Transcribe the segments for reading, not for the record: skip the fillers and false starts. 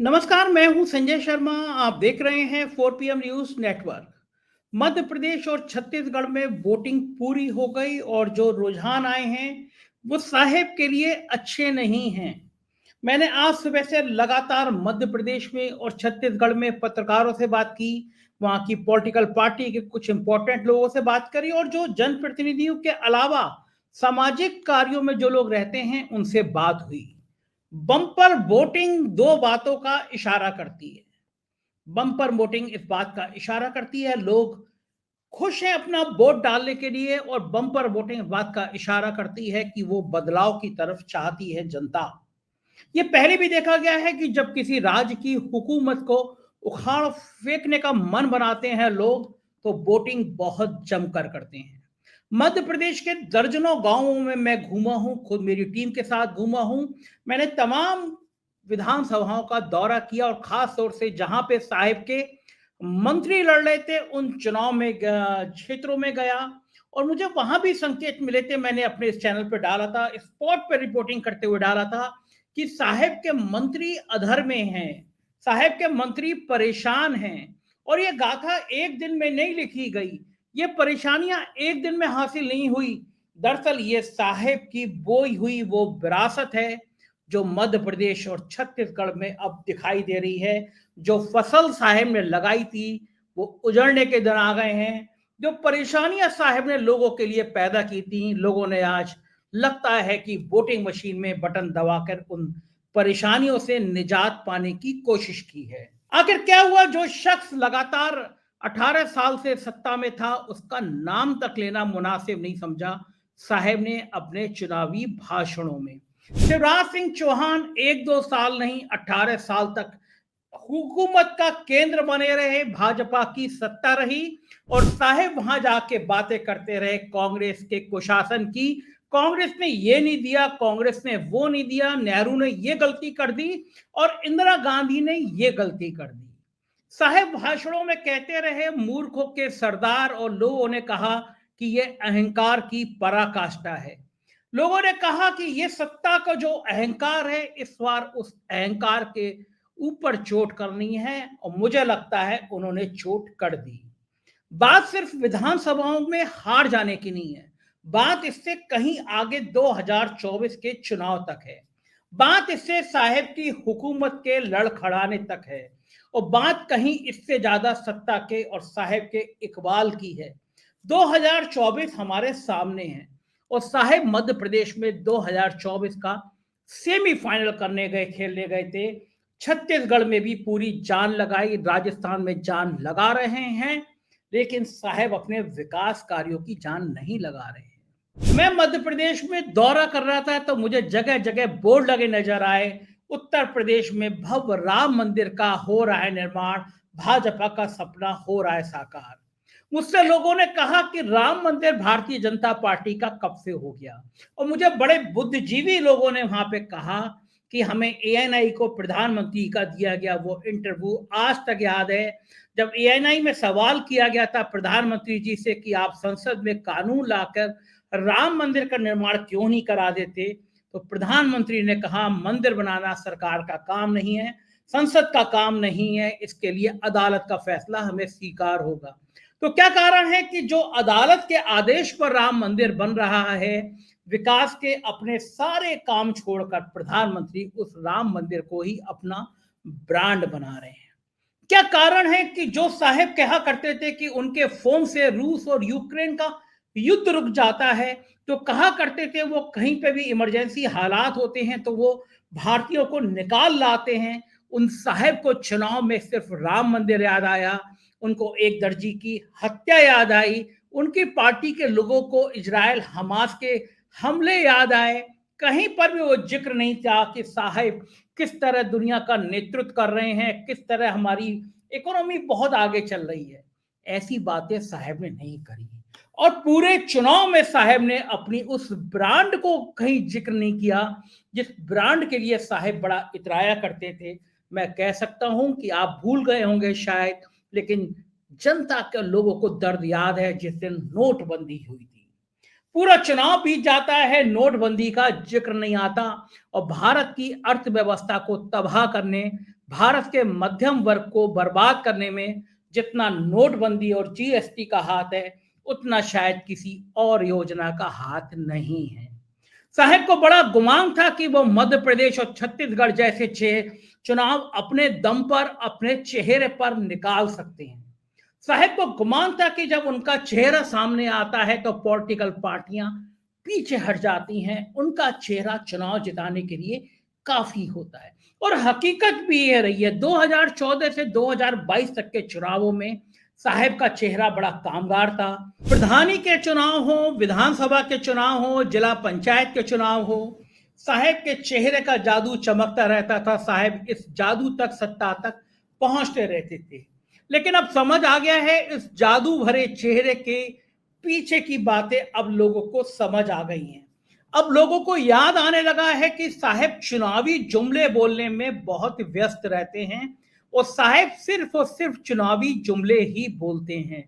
नमस्कार, मैं हूं संजय शर्मा। आप देख रहे हैं 4 PM news network. Madhya Pradesh और छत्तीसगढ़ में वोटिंग पूरी हो गई और जो रुझान आए हैं वो साहेब के लिए अच्छे नहीं हैं। मैंने आज सुबह से लगातार मध्य प्रदेश में और छत्तीसगढ़ में पत्रकारों से बात की, वहां की पॉलिटिकल पार्टी के कुछ इंपॉर्टेंट लोगों से बात करी और जो जनप्रतिनिधियों के अलावा सामाजिक कार्यों में जो लोग रहते हैं उनसे बात हुई। बम्पर वोटिंग दो बातों का इशारा करती है। बम्पर वोटिंग इस बात का इशारा करती है लोग खुश हैं अपना वोट डालने के लिए, और बम्पर वोटिंग इस बात का इशारा करती है कि वो बदलाव की तरफ चाहती है जनता। ये पहले भी देखा गया है कि जब किसी राज्य की हुकूमत को उखाड़ फेंकने का मन बनाते हैं लोग, तो वोटिंग बहुत जमकर करते हैं। मध्य प्रदेश के दर्जनों गांवों में मैं घूमा हूं, खुद मेरी टीम के साथ घूमा हूं। मैंने तमाम विधानसभाओं का दौरा किया और खास तौर से जहां पे साहिब के मंत्री लड़ रहे थे उन चुनाव में क्षेत्रों में गया, और मुझे वहां भी संकेत मिले थे। मैंने अपने इस चैनल पर डाला था, स्पॉट पे रिपोर्टिंग करते हुए डाला था कि साहेब के मंत्री अधर में हैं, साहेब के मंत्री परेशान हैं। और ये गाथा एक दिन में नहीं लिखी गई, ये परेशानियां एक दिन में हासिल नहीं हुई। दरअसल ये साहेब की बोई हुई वो विरासत है जो मध्य प्रदेश और छत्तीसगढ़ में अब दिखाई दे रही है। जो फसल साहेब ने लगाई थी वो उजड़ने के दिन आ गए हैं। जो परेशानियां साहेब ने लोगों के लिए पैदा की थी, लोगों ने आज लगता है कि वोटिंग मशीन में बटन दबाकर उन परेशानियों से निजात पाने की कोशिश की है। आखिर क्या हुआ? जो शख्स लगातार 18 साल से सत्ता में था उसका नाम तक लेना मुनासिब नहीं समझा साहेब ने अपने चुनावी भाषणों में। शिवराज सिंह चौहान 1-2 साल नहीं 18 साल तक हुकूमत का केंद्र बने रहे, भाजपा की सत्ता रही, और साहेब वहां जाके बातें करते रहे कांग्रेस के कुशासन की। कांग्रेस ने ये नहीं दिया, कांग्रेस ने वो नहीं दिया, नेहरू ने ये गलती कर दी और इंदिरा गांधी ने ये गलती कर दी। साहेब भाषणों में कहते रहे मूर्खों के सरदार, और लोगों ने कहा कि ये अहंकार की पराकाष्ठा है। लोगों ने कहा कि ये सत्ता का जो अहंकार है इस बार उस अहंकार के ऊपर चोट करनी है, और मुझे लगता है उन्होंने चोट कर दी। बात सिर्फ विधानसभाओं में हार जाने की नहीं है, बात इससे कहीं आगे 2024 के चुनाव तक है। बात इससे साहेब की हुकूमत के लड़खड़ाने तक है, और बात कहीं इससे ज्यादा सत्ता के और साहेब के इकबाल की है। 2024 हमारे सामने है, और साहेब मध्य प्रदेश में 2024 का सेमीफाइनल करने गए, खेलने गए थे। छत्तीसगढ़ में भी पूरी जान लगाई, राजस्थान में जान लगा रहे हैं, लेकिन साहेब अपने विकास कार्यों की जान नहीं लगा रहे हैं। मैं मध्य प्रदेश में दौरा कर रहा था तो मुझे जगह जगह बोर्ड लगे नजर आए। उत्तर प्रदेश में भव्य राम मंदिर का हो रहा है निर्माण, भाजपा का सपना हो रहा है साकार। मुझसे लोगों ने कहा कि राम मंदिर भारतीय जनता पार्टी का कब से हो गया, और मुझे बड़े बुद्धिजीवी लोगों ने वहां पे कहा कि हमें एएनआई को प्रधानमंत्री का दिया गया वो इंटरव्यू आज तक याद है, जब एएनआई में सवाल किया गया था प्रधानमंत्री जी से कि आप संसद में कानून लाकर राम मंदिर का निर्माण क्यों नहीं करा देते, तो प्रधानमंत्री ने कहा मंदिर बनाना सरकार का काम नहीं है, संसद का काम नहीं है, इसके लिए अदालत का फैसला हमें स्वीकार होगा। तो क्या कारण है कि जो अदालत के आदेश पर राम मंदिर बन रहा है, विकास के अपने सारे काम छोड़कर प्रधानमंत्री उस राम मंदिर को ही अपना ब्रांड बना रहे हैं। क्या कारण है कि जो साहेब कहा करते थे कि उनके फोन से रूस और यूक्रेन का युद्ध रुक जाता है, तो कहा करते थे वो कहीं पे भी इमरजेंसी हालात होते हैं तो वो भारतीयों को निकाल लाते हैं, उन साहेब को चुनाव में सिर्फ राम मंदिर याद आया, उनको एक दर्जी की हत्या याद आई, उनकी पार्टी के लोगों को इजराइल हमास के हमले याद आए। कहीं पर भी वो जिक्र नहीं था कि साहेब किस तरह दुनिया का नेतृत्व कर रहे हैं, किस तरह हमारी इकोनॉमी बहुत आगे चल रही है। ऐसी बातें साहब ने नहीं करी, और पूरे चुनाव में साहब ने अपनी उस ब्रांड को कहीं जिक्र नहीं किया जिस ब्रांड के लिए साहब बड़ा इतराया करते थे। मैं कह सकता हूं कि आप भूल गए होंगे शायद, लेकिन जनता के लोगों को दर्द याद है जिस दिन नोटबंदी हुई थी। पूरा चुनाव बीत जाता है, नोटबंदी का जिक्र नहीं आता और भारत की अर्थव्यवस्था को तबाह करने, भारत के मध्यम वर्ग को बर्बाद करने में जितना नोटबंदी और जीएसटी का हाथ है, उतना शायद किसी और योजना का हाथ नहीं है। साहब को बड़ा गुमान था कि वो मध्य प्रदेश और छत्तीसगढ़ जैसे चुनाव अपने दम पर, अपने चेहरे पर निकाल सकते हैं। साहब को गुमान था कि जब उनका चेहरा सामने आता है तो पॉलिटिकल पार्टियां पीछे हट जाती हैं, उनका चेहरा चुनाव जिताने के लिए काफी होता है। और हकीकत भी ये रही है, 2014 से 2022 तक के चुनावों में साहब का चेहरा बड़ा कामगार था। प्रधानी के चुनाव हो, विधानसभा के चुनाव हो, जिला पंचायत के चुनाव हो, साहब के चेहरे का जादू चमकता रहता था। साहब इस जादू तक, सत्ता तक पहुंचते रहते थे। लेकिन अब समझ आ गया है, इस जादू भरे चेहरे के पीछे की बातें अब लोगों को समझ आ गई हैं। अब लोगों को याद आने लगा है कि साहब चुनावी जुमले बोलने में बहुत व्यस्त रहते हैं और साहब सिर्फ और सिर्फ चुनावी जुमले ही बोलते हैं।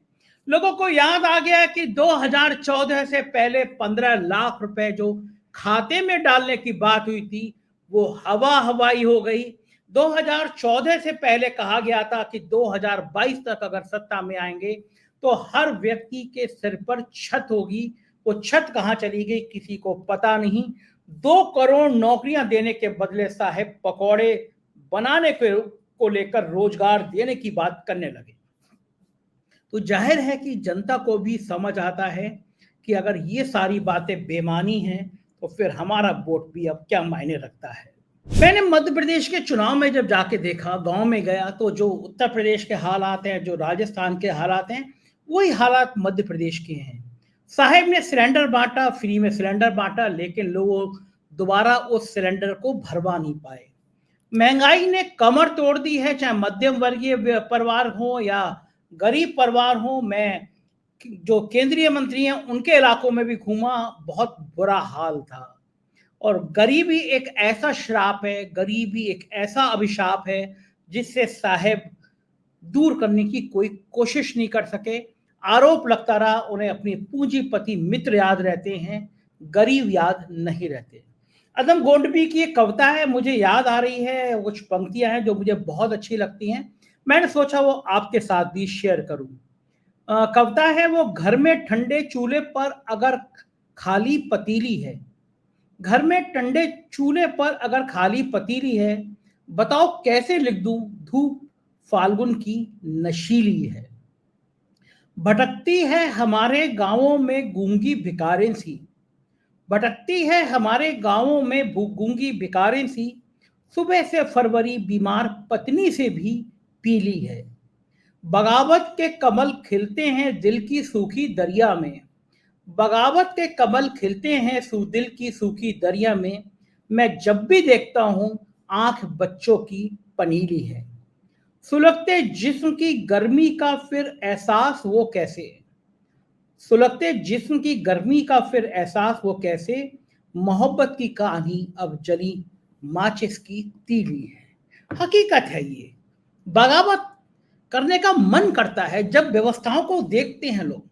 लोगों को याद आ गया कि 2014 से पहले 15 लाख रुपए जो खाते में डालने की बात हुई थी, वो हवा हवाई हो गई। 2014 से पहले कहा गया था कि 2022 तक अगर सत्ता में आएंगे तो हर व्यक्ति के सिर पर छत होगी। वो छत कहां चली गई किसी को पता नहीं। 2 करोड़ नौकरियां देने के बदले साहब पकौड़े बनाने को लेकर रोजगार देने की बात करने लगे। तो जाहिर है कि जनता को भी समझ आता है कि अगर ये सारी बातें बेमानी हैं तो फिर हमारा वोट भी अब क्या मायने रखता है। मैंने मध्य प्रदेश के चुनाव में जब जाके देखा, गांव में गया, तो जो उत्तर प्रदेश के हालात हैं, जो राजस्थान के हालात हैं, वही हालात मध्य प्रदेश के हैं। साहब ने सिलेंडर बांटा, फ्री में सिलेंडर बांटा, लेकिन लोग दोबारा उस सिलेंडर को भरवा नहीं पाए। महंगाई ने कमर तोड़ दी है, चाहे मध्यम वर्गीय परिवार हो या गरीब परिवार हो। मैं जो केंद्रीय मंत्री हैं उनके इलाकों में भी घूमा, बहुत बुरा हाल था। और गरीबी एक ऐसा श्राप है, गरीबी एक ऐसा अभिशाप है जिससे साहब दूर करने की कोई कोशिश नहीं कर सके। आरोप लगता रहा, उन्हें अपनी पूंजीपति मित्र याद रहते हैं, गरीब याद नहीं रहते। अदम गोंडबी की एक कविता है, मुझे याद आ रही है, कुछ पंक्तियां हैं जो मुझे बहुत अच्छी लगती हैं। मैंने सोचा वो आपके साथ भी शेयर करूं। कविता है, वो घर में ठंडे चूल्हे पर अगर खाली पतीली है, घर में ठंडे चूल्हे पर अगर खाली पतीली है, बताओ कैसे लिख दूं धूप फाल्गुन की नशीली है। भटकती है हमारे गांवों में गूंगी भिकारें सी, भटकती है हमारे गांवों में गूंगी भिकारें सी, सुबह से फरवरी बीमार पत्नी से भी पीली है। बगावत के कमल खिलते हैं दिल की सूखी दरिया में, बगावत के कमल खिलते हैं दिल की सूखी दरिया में, मैं जब भी देखता हूं आंख बच्चों की पनीली है। सुलगते जिस्म की गर्मी का फिर एहसास वो कैसे, सुलगते जिस्म की गर्मी का फिर एहसास वो कैसे, मोहब्बत की कहानी अब जली माचिस की तीली है। हकीकत है ये, बगावत करने का मन करता है जब व्यवस्थाओं को देखते हैं लोग,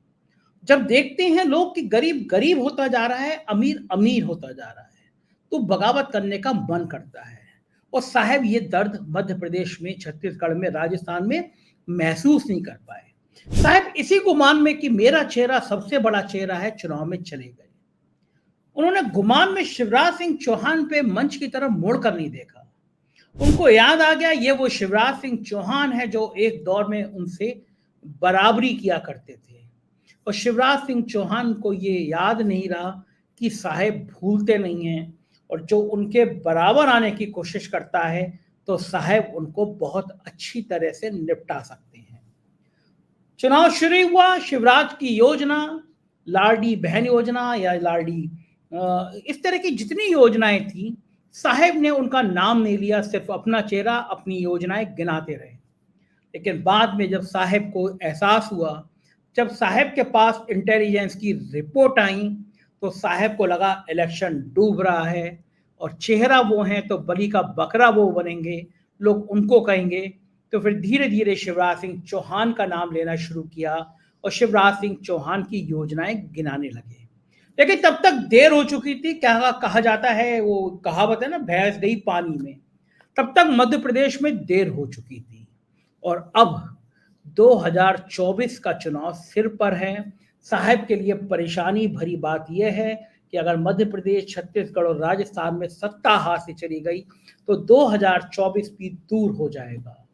जब देखते हैं लोग कि गरीब गरीब होता जा रहा है, अमीर अमीर होता जा रहा है, तो बगावत करने का मन करता है। और साहब ये दर्द मध्य प्रदेश में, छत्तीसगढ़ में, राजस्थान में महसूस नहीं कर पाए। साहब इसी गुमान में कि मेरा चेहरा सबसे बड़ा चेहरा है, चुनाव में चले गए। उन्होंने गुमान में शिवराज सिंह चौहान पे मंच की तरफ मुड़कर नहीं देखा। उनको याद आ गया ये वो शिवराज सिंह चौहान है जो एक दौर में उनसे बराबरी किया करते थे। और शिवराज सिंह चौहान को ये याद नहीं रहा कि साहब भूलते नहीं हैं, और जो उनके बराबर आने की कोशिश करता है तो साहब उनको बहुत अच्छी तरह से निपटा सकते हैं। चुनाव शुरू हुआ, शिवराज की योजना, लाडली बहन योजना या लाडली, इस तरह की जितनी योजनाएं थी, साहब ने उनका नाम नहीं लिया, सिर्फ अपना चेहरा, अपनी योजनाएं गिनाते रहे। लेकिन बाद में जब साहब को एहसास हुआ, जब साहब के पास इंटेलिजेंस की रिपोर्ट आई, तो साहब को लगा इलेक्शन डूब रहा है और चेहरा वो हैं तो बलि का बकरा वो बनेंगे, लोग उनको कहेंगे। तो फिर धीरे धीरे शिवराज सिंह चौहान का नाम लेना शुरू किया और शिवराज सिंह चौहान की योजनाएं गिनाने लगे। लेकिन तब तक देर हो चुकी थी। क्या कहा जाता है, वो कहावत है ना, भैंस गई पानी में। तब तक मध्य प्रदेश में देर हो चुकी थी और अब 2024 का चुनाव सिर पर है। साहब के लिए परेशानी भरी बात यह है कि अगर मध्य प्रदेश, छत्तीसगढ़ और राजस्थान में सत्ता हाथ से चली गई तो 2024 भी दूर हो जाएगा।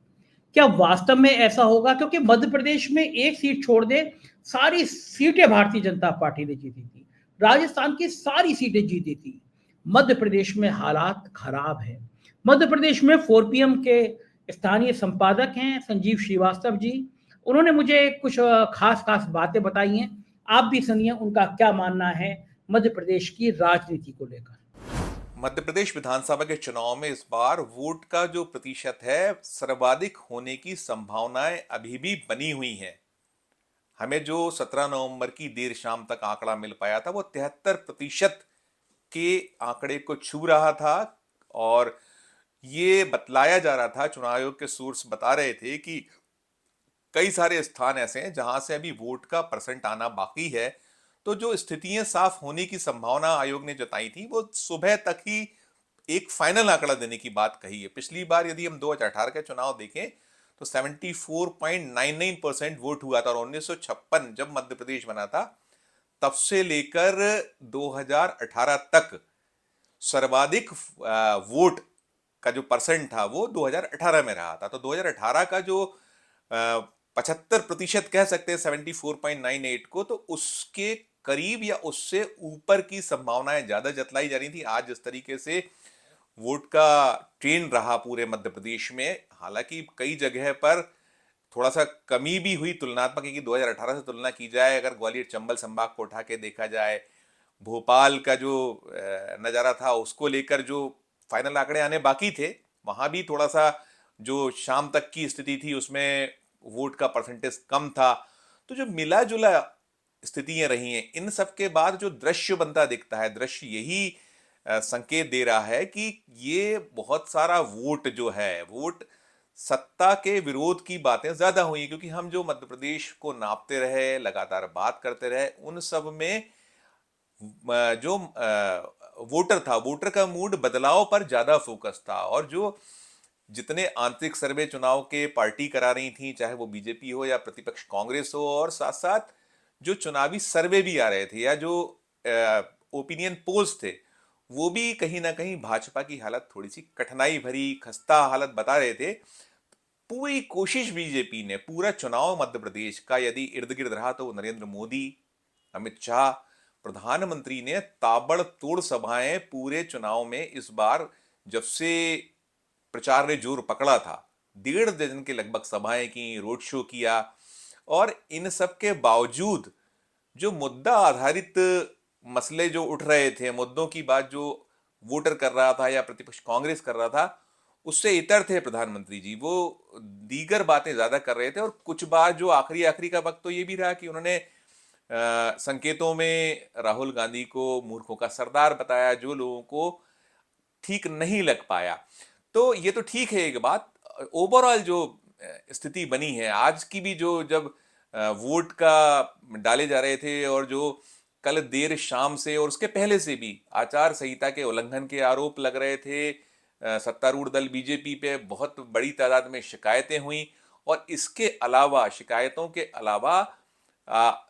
क्या वास्तव में ऐसा होगा? क्योंकि मध्य प्रदेश में एक सीट छोड़ दे, सारी सीटें भारतीय जनता पार्टी ने जीती थी। राजस्थान की सारी सीटें जीती थी। मध्य प्रदेश में हालात खराब है। मध्य प्रदेश में 4PM के स्थानीय संपादक हैं संजीव श्रीवास्तव जी। उन्होंने मुझे कुछ खास खास बातें बताई हैं। आप भी सुनिए उनका क्या मानना है मध्य प्रदेश की राजनीति को लेकर। मध्य प्रदेश विधानसभा के चुनाव में इस बार वोट का जो प्रतिशत है सर्वाधिक होने की संभावनाएं अभी भी बनी हुई हैं। हमें जो 17 नवंबर की देर शाम तक आंकड़ा मिल पाया था वो 73% के आंकड़े को छू रहा था। और ये बतलाया जा रहा था, चुनाव आयोग के सोर्स बता रहे थे कि कई सारे स्थान ऐसे हैं जहां से अभी वोट का परसेंट आना बाकी है। तो जो स्थितियां साफ होने की संभावना आयोग ने जताई थी वो सुबह तक ही एक फाइनल आंकड़ा देने की बात कही है। पिछली बार यदि हम 2018 का चुनाव देखें तो 74.99% वोट हुआ था और 1956 जब मध्य प्रदेश बना था तब से लेकर 2018 तक सर्वाधिक वोट का जो परसेंट था वो 2018 में रहा था। तो 2018 का जो 75% कह सकते हैं 74.98 को, तो उसके करीब या उससे ऊपर की संभावनाएं ज्यादा जतलाई जा रही थी। आज जिस तरीके से वोट का ट्रेंड रहा पूरे मध्य प्रदेश में, हालांकि कई जगह पर थोड़ा सा कमी भी हुई तुलनात्मक, क्योंकि 2018 से तुलना की जाए, अगर ग्वालियर चंबल संभाग को उठा के देखा जाए, भोपाल का जो नज़ारा था उसको लेकर जो फाइनल आंकड़े आने बाकी थे, वहां भी थोड़ा सा जो शाम तक की स्थिति थी उसमें वोट का परसेंटेज कम था। तो जो मिला जुला स्थितियां रही हैं, इन सब के बाद जो दृश्य बनता दिखता है, दृश्य यही संकेत दे रहा है कि ये बहुत सारा वोट जो है, वोट सत्ता के विरोध की बातें ज्यादा हुई, क्योंकि हम जो मध्य प्रदेश को नापते रहे, लगातार बात करते रहे, उन सब में जो वोटर था, वोटर का मूड बदलाव पर ज्यादा फोकस था। और जो जितने आंतरिक सर्वे चुनाव के पार्टी करा रही थी, चाहे वो बीजेपी हो या प्रतिपक्ष कांग्रेस हो, और साथ साथ जो चुनावी सर्वे भी आ रहे थे या जो ओपिनियन पोल्स थे, वो भी कहीं ना कहीं भाजपा की हालत थोड़ी सी कठिनाई भरी, खस्ता हालत बता रहे थे। पूरी कोशिश बीजेपी ने, पूरा चुनाव मध्य प्रदेश का यदि इर्द गिर्द रहा तो नरेंद्र मोदी, अमित शाह, प्रधानमंत्री ने ताबड़तोड़ सभाएं पूरे चुनाव में इस बार, जब से प्रचार ने जोर पकड़ा था, 1.5 दर्जन के लगभग सभाएं की, रोड शो किया। और इन सब के बावजूद जो मुद्दा आधारित मसले जो उठ रहे थे, मुद्दों की बात जो वोटर कर रहा था या प्रतिपक्ष कांग्रेस कर रहा था, उससे इतर थे प्रधानमंत्री जी। वो दीगर बातें ज्यादा कर रहे थे। और कुछ बार जो आखिरी आखिरी का वक्त तो ये भी रहा कि उन्होंने संकेतों में राहुल गांधी को मूर्खों का सरदार बताया, जो लोगों को ठीक नहीं लग पाया। तो ये तो ठीक है एक बात। ओवरऑल जो स्थिति बनी है आज की भी, जो जब वोट का डाले जा रहे थे और जो कल देर शाम से और उसके पहले से भी आचार संहिता के उल्लंघन के आरोप लग रहे थे, सत्तारूढ़ दल बीजेपी पे बहुत बड़ी तादाद में शिकायतें हुई। और इसके अलावा, शिकायतों के अलावा,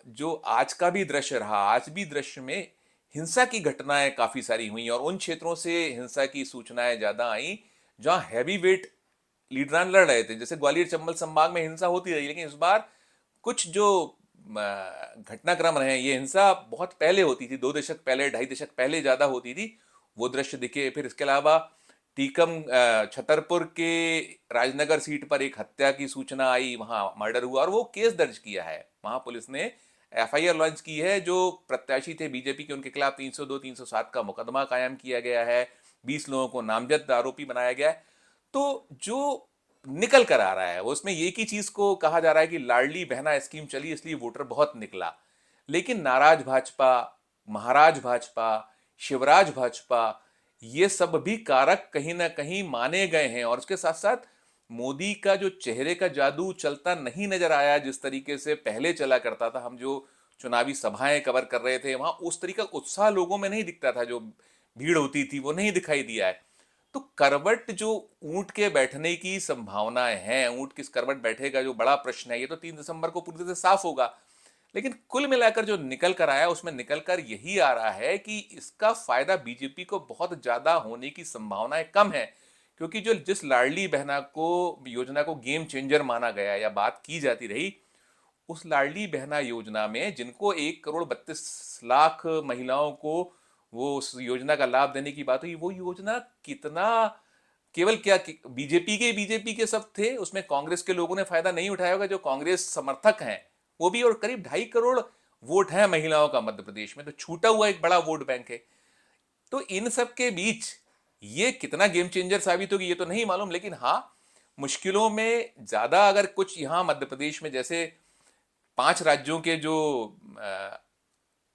जो आज का भी दृश्य रहा, आज भी दृश्य में हिंसा की घटनाएं काफी सारी हुई और उन क्षेत्रों से हिंसा की सूचनाएं ज्यादा आई जहां हैवी वेट लीडरान लड़ रहे थे। जैसे ग्वालियर चंबल संभाग में हिंसा होती रही, लेकिन इस बार कुछ जो घटनाक्रम रहे, ये हिंसा बहुत पहले होती थी, 2 दशक पहले, 2.5 दशक पहले ज्यादा होती थी, वो दृश्य दिखे। फिर इसके अलावा टीकम छतरपुर के राजनगर सीट पर एक हत्या की सूचना आई, वहां मर्डर हुआ और वो केस दर्ज किया है, वहां पुलिस ने एफआईआर लॉन्च की है। जो प्रत्याशी थे बीजेपी के, उनके खिलाफ 302, 307 का मुकदमा कायम किया गया है, 20 लोगों को नामजद आरोपी बनाया गया है। तो जो निकल कर आ रहा है वो, उसमें एक ही चीज को कहा जा रहा है कि लाडली बहना स्कीम चली इसलिए वोटर बहुत निकला। लेकिन नाराज भाजपा, महाराज भाजपा, शिवराज भाजपा, ये सब भी कारक कहीं ना कहीं माने गए हैं। और उसके साथ साथ मोदी का जो चेहरे का जादू चलता नहीं नजर आया जिस तरीके से पहले चला करता था। हम जो चुनावी सभाएं कवर कर रहे थे, वहां उस तरीका उत्साह लोगों में नहीं दिखता था, जो भीड़ होती थी वो नहीं दिखाई दिया है। तो करवट जो ऊंट के बैठने की संभावनाएं हैं, ऊंट किस करवट बैठेगा जो बड़ा प्रश्न है, ये तो 3 दिसंबर को पूरी तरह से साफ होगा। लेकिन कुल मिलाकर जो निकल कर आया उसमें निकल कर यही आ रहा है कि इसका फायदा बीजेपी को बहुत ज्यादा होने की संभावनाएं कम है, क्योंकि जो जिस लाडली बहना को योजना को गेम चेंजर माना गया या बात की जाती रही, उस लाडली बहना योजना में जिनको 1,32,00,000 महिलाओं को वो उस योजना का लाभ देने की बात हुई, वो योजना कितना, केवल क्या बीजेपी के सब थे, उसमें कांग्रेस के लोगों ने फायदा नहीं उठाया होगा, जो कांग्रेस समर्थक हैं वो भी, और करीब 2.5 करोड़ वोट है महिलाओं का मध्य प्रदेश में, तो छूटा हुआ एक बड़ा वोट बैंक है। तो इन सब के बीच ये कितना गेम चेंजर साबित होगी ये तो नहीं मालूम, लेकिन हाँ, मुश्किलों में ज्यादा अगर कुछ यहां मध्य प्रदेश में जैसे 5 राज्यों के जो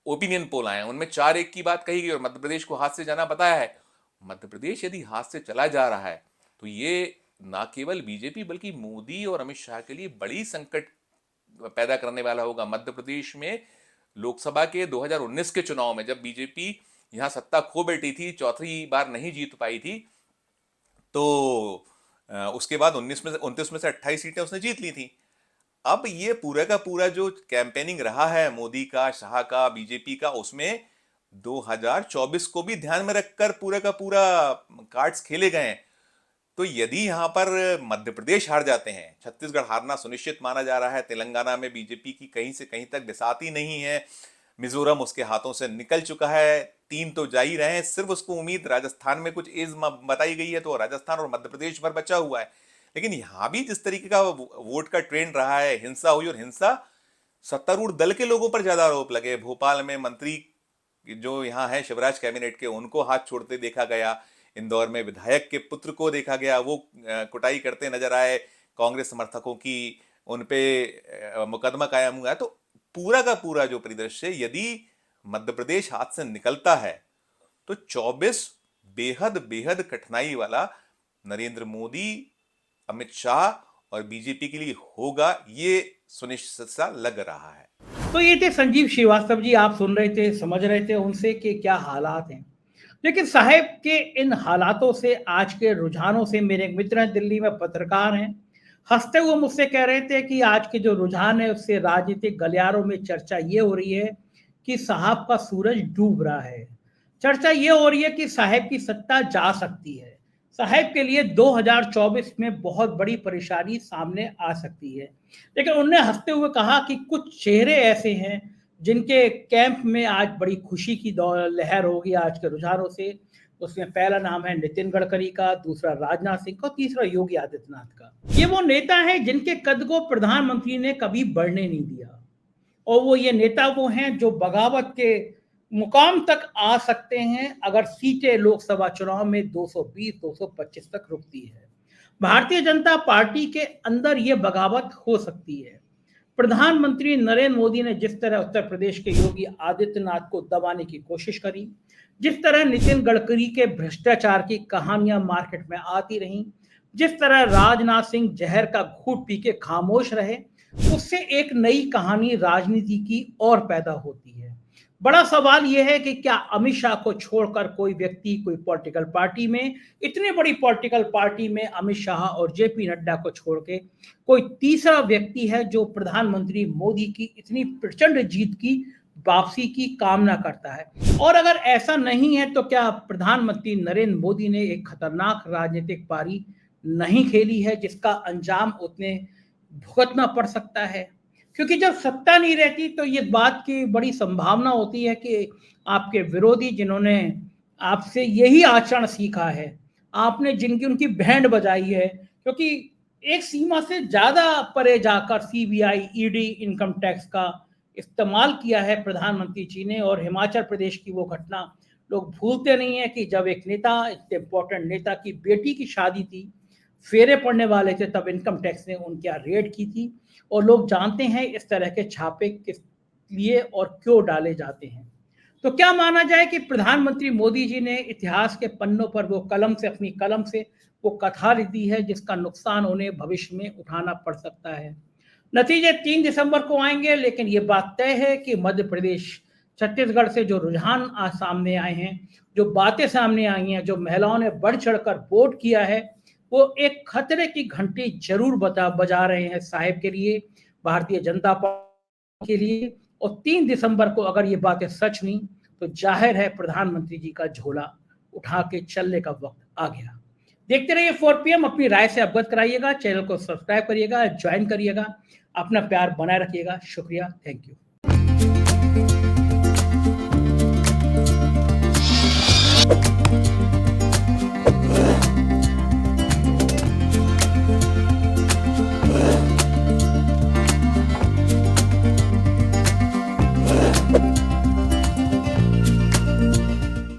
ओपिनियन पोल आए हैं उनमें 4-1 की बात कही गई और मध्य प्रदेश को हाथ से जाना बताया है। मध्य प्रदेश यदि हाथ से चला जा रहा है तो ये ना केवल बीजेपी बल्कि मोदी और अमित शाह के लिए बड़ी संकट पैदा करने वाला होगा। मध्य प्रदेश में लोकसभा के 2019 के चुनाव में जब बीजेपी यहां सत्ता खो बैठी थी, चौथी बार नहीं जीत पाई थी, तो उसके बाद 29 में से 28 सीटें उसने जीत ली थी। अब ये पूरा का पूरा जो कैंपेनिंग रहा है मोदी का, शाह का, बीजेपी का, उसमें 2024 को भी ध्यान में रखकर पूरा का पूरा कार्ड्स खेले गए हैं। तो यदि यहां पर मध्य प्रदेश हार जाते हैं, छत्तीसगढ़ हारना सुनिश्चित माना जा रहा है, तेलंगाना में बीजेपी की कहीं से कहीं तक बिसाती नहीं है, मिजोरम उसके हाथों से निकल चुका है, 3 तो जा ही रहे हैं, सिर्फ उसको उम्मीद राजस्थान में कुछ एज बताई गई है, तो राजस्थान और मध्य प्रदेश भर बचा हुआ है। लेकिन यहां भी जिस तरीके का वोट का ट्रेंड रहा है, हिंसा हुई, और हिंसा सत्तारूढ़ दल के लोगों पर ज्यादा आरोप लगे। भोपाल में मंत्री जो यहाँ है शिवराज कैबिनेट के, उनको हाथ छोड़ते देखा गया, इंदौर में विधायक के पुत्र को देखा गया, वो कुटाई करते नजर आए, कांग्रेस समर्थकों की उन पे मुकदमा कायम हुआ है। तो पूरा का पूरा जो परिदृश्य, यदि मध्य प्रदेश हाथ से निकलता है तो 24 बेहद बेहद कठिनाई वाला नरेंद्र मोदी, अमित शाह और बीजेपी के लिए होगा, ये सुनिश्चित सा लग रहा है। तो ये थे संजीव श्रीवास्तव जी, आप सुन रहे थे, समझ रहे थे उनसे कि क्या हालात हैं। लेकिन साहब के इन हालातों से, आज के रुझानों से, मेरे एक मित्र हैं दिल्ली में, पत्रकार हैं, हंसते हुए मुझसे कह रहे थे कि आज के जो रुझान है उससे राजनीतिक गलियारों में चर्चा ये हो रही है कि साहब का सूरज डूब रहा है। चर्चा ये हो रही है कि साहब की सत्ता जा सकती है, साहब के लिए 2024 में बहुत बड़ी परेशानी सामने आ सकती है। लेकिन उन्होंने हंसते हुए कहा कि कुछ चेहरे ऐसे हैं जिनके कैंप में आज बड़ी खुशी की लहर होगी आज के रुझानों से। उसमें पहला नाम है नितिन गडकरी का, दूसरा राजनाथ सिंह का, तीसरा योगी आदित्यनाथ का। ये वो नेता हैं जिनके कद को प्रधानमंत्री ने कभी बढ़ने नहीं दिया, और वो ये नेता वो हैं जो बगावत के मुकाम तक आ सकते हैं अगर सीटें लोकसभा चुनाव में 220-225 तक रुकती है। भारतीय जनता पार्टी के अंदर ये बगावत हो सकती है। प्रधानमंत्री नरेंद्र मोदी ने जिस तरह उत्तर प्रदेश के योगी आदित्यनाथ को दबाने की कोशिश करी, जिस तरह नितिन गडकरी के भ्रष्टाचार की कहानियां मार्केट में आती रहीं, जिस तरह राजनाथ सिंह जहर का घूंट पी के खामोश रहे, उससे एक नई कहानी राजनीति की और पैदा होती है। बड़ा सवाल यह है कि क्या अमित शाह को छोड़कर कोई व्यक्ति, कोई पॉलिटिकल पार्टी में, इतनी बड़ी पॉलिटिकल पार्टी में अमित शाह और जेपी नड्डा को छोड़ के कोई तीसरा व्यक्ति है जो प्रधानमंत्री मोदी की इतनी प्रचंड जीत की वापसी की कामना करता है? और अगर ऐसा नहीं है तो क्या प्रधानमंत्री नरेंद्र मोदी ने एक खतरनाक राजनीतिक पारी नहीं खेली है जिसका अंजाम उतने भुगतना पड़ सकता है? क्योंकि जब सत्ता नहीं रहती तो ये बात की बड़ी संभावना होती है कि आपके विरोधी, जिन्होंने आपसे यही आचरण सीखा है, आपने जिनकी उनकी बैंड बजाई है, क्योंकि एक सीमा से ज्यादा परे जाकर सीबीआई, ईडी, इनकम टैक्स का इस्तेमाल किया है प्रधानमंत्री जी ने। और हिमाचल प्रदेश की वो घटना लोग भूलते नहीं है कि जब एक नेता, इतने इंपॉर्टेंट नेता की बेटी की शादी थी, फेरे पड़ने वाले थे, तब इनकम टैक्स ने उनकी रेड की थी। और लोग जानते हैं इस तरह के छापे किस लिए और क्यों डाले जाते हैं। तो क्या माना जाए कि प्रधानमंत्री मोदी जी ने इतिहास के पन्नों पर वो कलम से, अपनी कलम से वो कथा लिख दी है जिसका नुकसान उन्हें भविष्य में उठाना पड़ सकता है? नतीजे 3 दिसंबर को आएंगे, लेकिन ये बात तय है कि मध्य प्रदेश छत्तीसगढ़ से जो रुझान आज सामने आए हैं, जो बातें सामने आई हैं, जो महिलाओं ने बढ़ चढ़कर वोट किया है, वो एक खतरे की घंटी जरूर बजा रहे हैं साहिब के लिए, भारतीय जनता पार्टी के लिए। और 3 दिसंबर को अगर ये बातें सच हुई तो जाहिर है प्रधानमंत्री जी का झोला उठा के चलने का वक्त आ गया। देखते रहिए 4 PM, अपनी राय से अवगत कराइएगा, चैनल को सब्सक्राइब करिएगा, ज्वाइन करिएगा, अपना प्यार बनाए रखिएगा। शुक्रिया, थैंक यू।